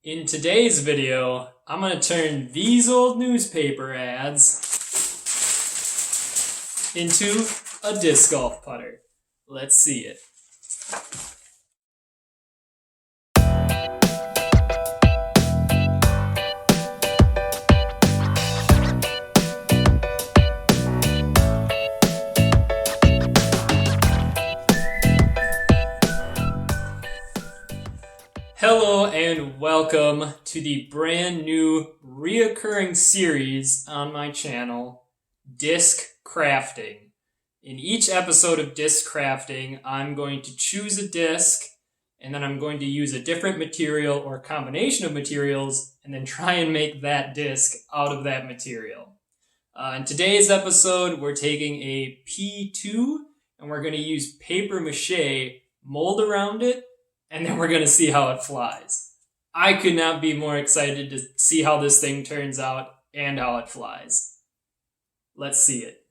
In today's video, I'm going to turn these old newspaper ads into a disc golf putter. Let's see it. Hello and welcome to the brand new reoccurring series on my channel, Disc Crafting. In each episode of Disc Crafting, I'm going to choose a disc and then I'm going to use a different material or combination of materials and then try and make that disc out of that material. In today's episode, we're taking a P2 and we're going to use paper mache, mold around it, and then we're going to see how it flies. I could not be more excited to see how this thing turns out and how it flies. Let's see it.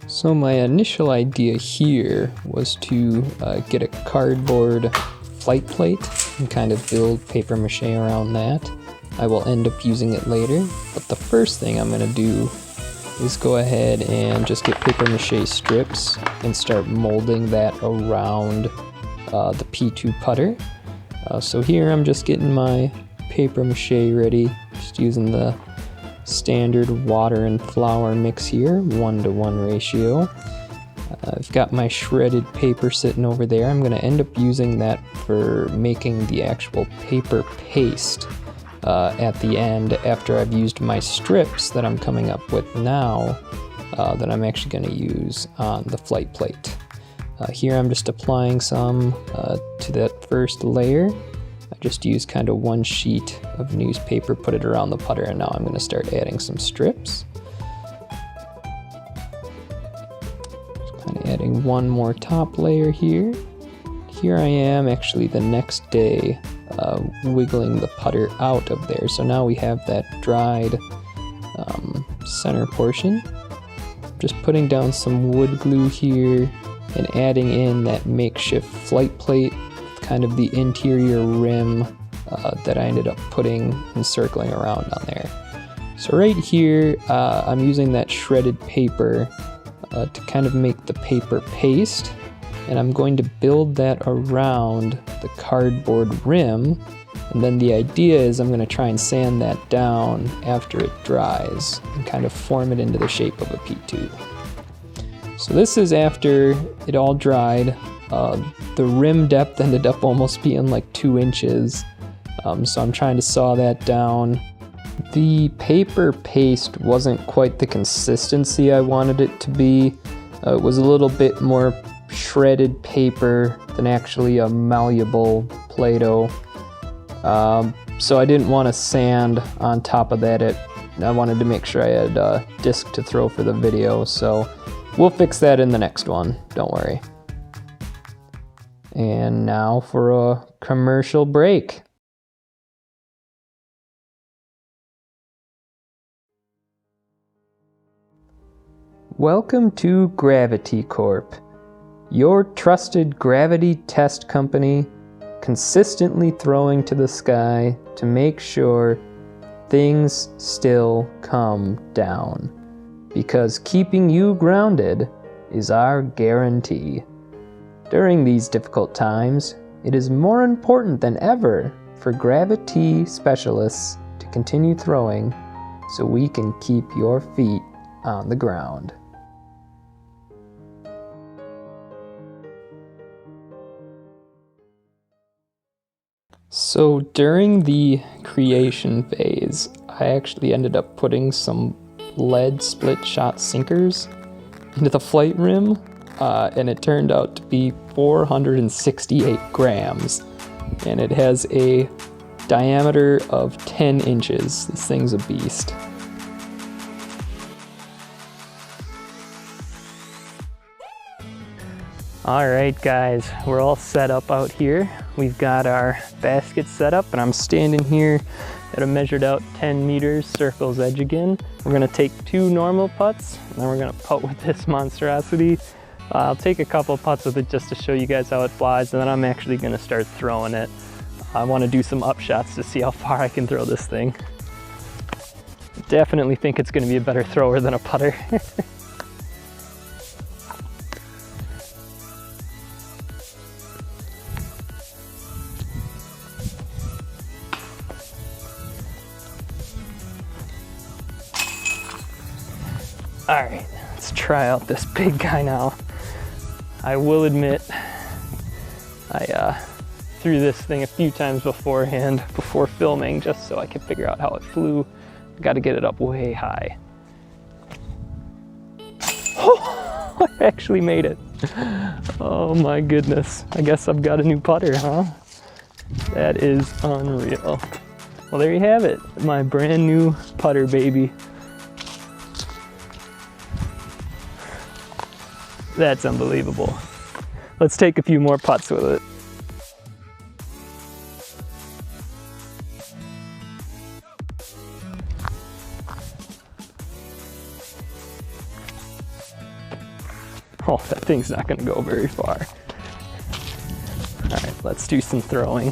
So my initial idea here was to get a cardboard flight plate and kind of build paper mache around that. I will end up using it later, but the first thing I'm going to do is go ahead and just get paper mache strips and start molding that around the P2 putter. So here I'm just getting my paper mache ready, just using the standard water and flour mix here, 1-to-1 ratio. I've got my shredded paper sitting over there. I'm going to end up using that for making the actual paper paste at the end after I've used my strips that I'm coming up with now that I'm actually going to use on the flight plate. Here I'm just applying some to that first layer. I just used kind of one sheet of newspaper, put it around the putter, and now I'm going to start adding some strips. Just kind of adding one more top layer here. Here I am actually the next day wiggling the putter out of there. So now we have that dried center portion. Just putting down some wood glue here and adding in that makeshift flight plate with kind of the interior rim that I ended up putting and circling around on there. So right here I'm using that shredded paper to kind of make the paper paste, and I'm going to build that around the cardboard rim, and then the idea is I'm going to try and sand that down after it dries and kind of form it into the shape of a P2. So this is after it all dried. The rim depth ended up almost being like 2 inches, so I'm trying to saw that down. The paper paste wasn't quite the consistency I wanted it to be. It was a little bit more shredded paper than actually a malleable Play-Doh. So I didn't want to sand on top of that. I wanted to make sure I had a disc to throw for the video, so we'll fix that in the next one, don't worry. And now for a commercial break. Welcome to Gravity Corp, your trusted gravity test company, consistently throwing to the sky to make sure things still come down. Because keeping you grounded is our guarantee. During these difficult times, it is more important than ever for gravity specialists to continue throwing so we can keep your feet on the ground. So during the creation phase, I actually ended up putting some lead split shot sinkers into the flight rim, and it turned out to be 468 grams, and it has a diameter of 10 inches. This thing's a beast. Alright guys, we're all set up out here. We've got our basket set up and I'm standing here at a measured out 10 meters circle's edge again. We're going to take 2 normal putts and then we're going to putt with this monstrosity. I'll take a couple putts with it just to show you guys how it flies, and then I'm actually going to start throwing it. I want to do some up shots to see how far I can throw this thing. Definitely think it's going to be a better thrower than a putter. All right, let's try out this big guy now. I will admit, I threw this thing a few times beforehand, before filming, just so I could figure out how it flew. Got to get it up way high. Oh, I actually made it. Oh my goodness. I guess I've got a new putter, huh? That is unreal. Well, there you have it, my brand new putter, baby. That's unbelievable. Let's take a few more putts with it. Oh, that thing's not gonna go very far. All right, let's do some throwing.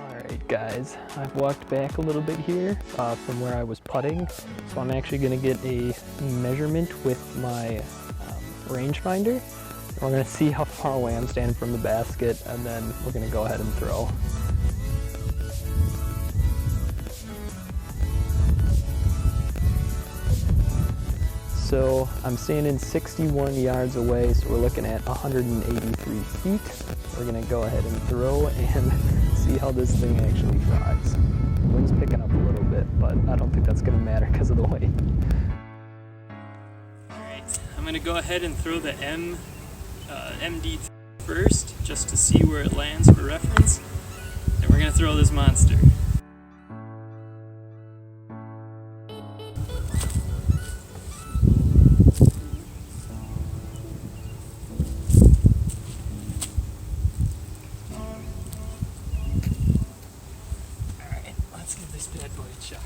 Alright guys, I've walked back a little bit here from where I was putting, so I'm actually going to get a measurement with my rangefinder. We're going to see how far away I'm standing from the basket, and then we're going to go ahead and throw. So I'm standing 61 yards away, so we're looking at 183 feet. We're gonna go ahead and throw and see how this thing actually flies. The wind's picking up a little bit, but I don't think that's gonna matter because of the weight. All right, I'm gonna go ahead and throw the MD first, just to see where it lands for reference. And we're gonna throw this monster. Let's give this bad boy a shot.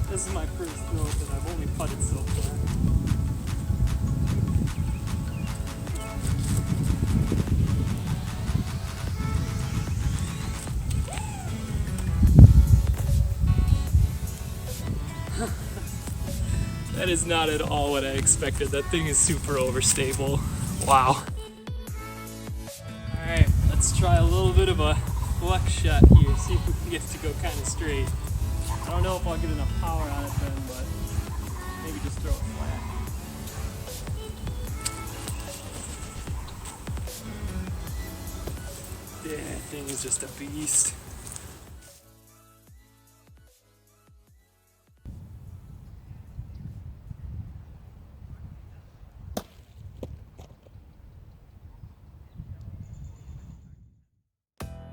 This is my first throw, but I've only putted so far. That is not at all what I expected. That thing is super overstable. Wow. Alright, let's try a little bit of a flex shot here, see if we can get it to go kind of straight. I don't know if I'll get enough power on it then, but maybe just throw it flat. Yeah, that thing is just a beast.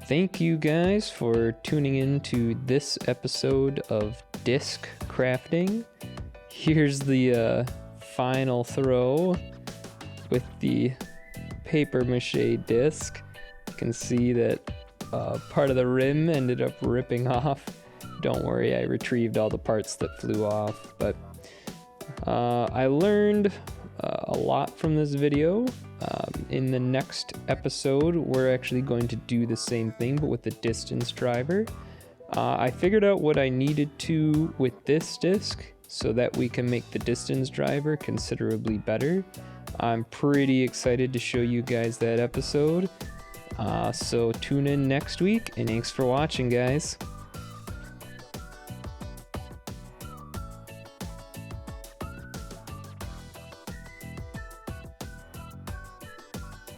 Thank you guys for tuning in to this episode of Disc Crafting. Here's the final throw with the paper mache disc. You can see that part of the rim ended up ripping off. Don't worry, I retrieved all the parts that flew off, but I learned a lot from this video. In the next episode, we're actually going to do the same thing, but with the distance driver. I figured out what I needed to with this disc so that we can make the distance driver considerably better. I'm pretty excited to show you guys that episode. So tune in next week, and thanks for watching, guys.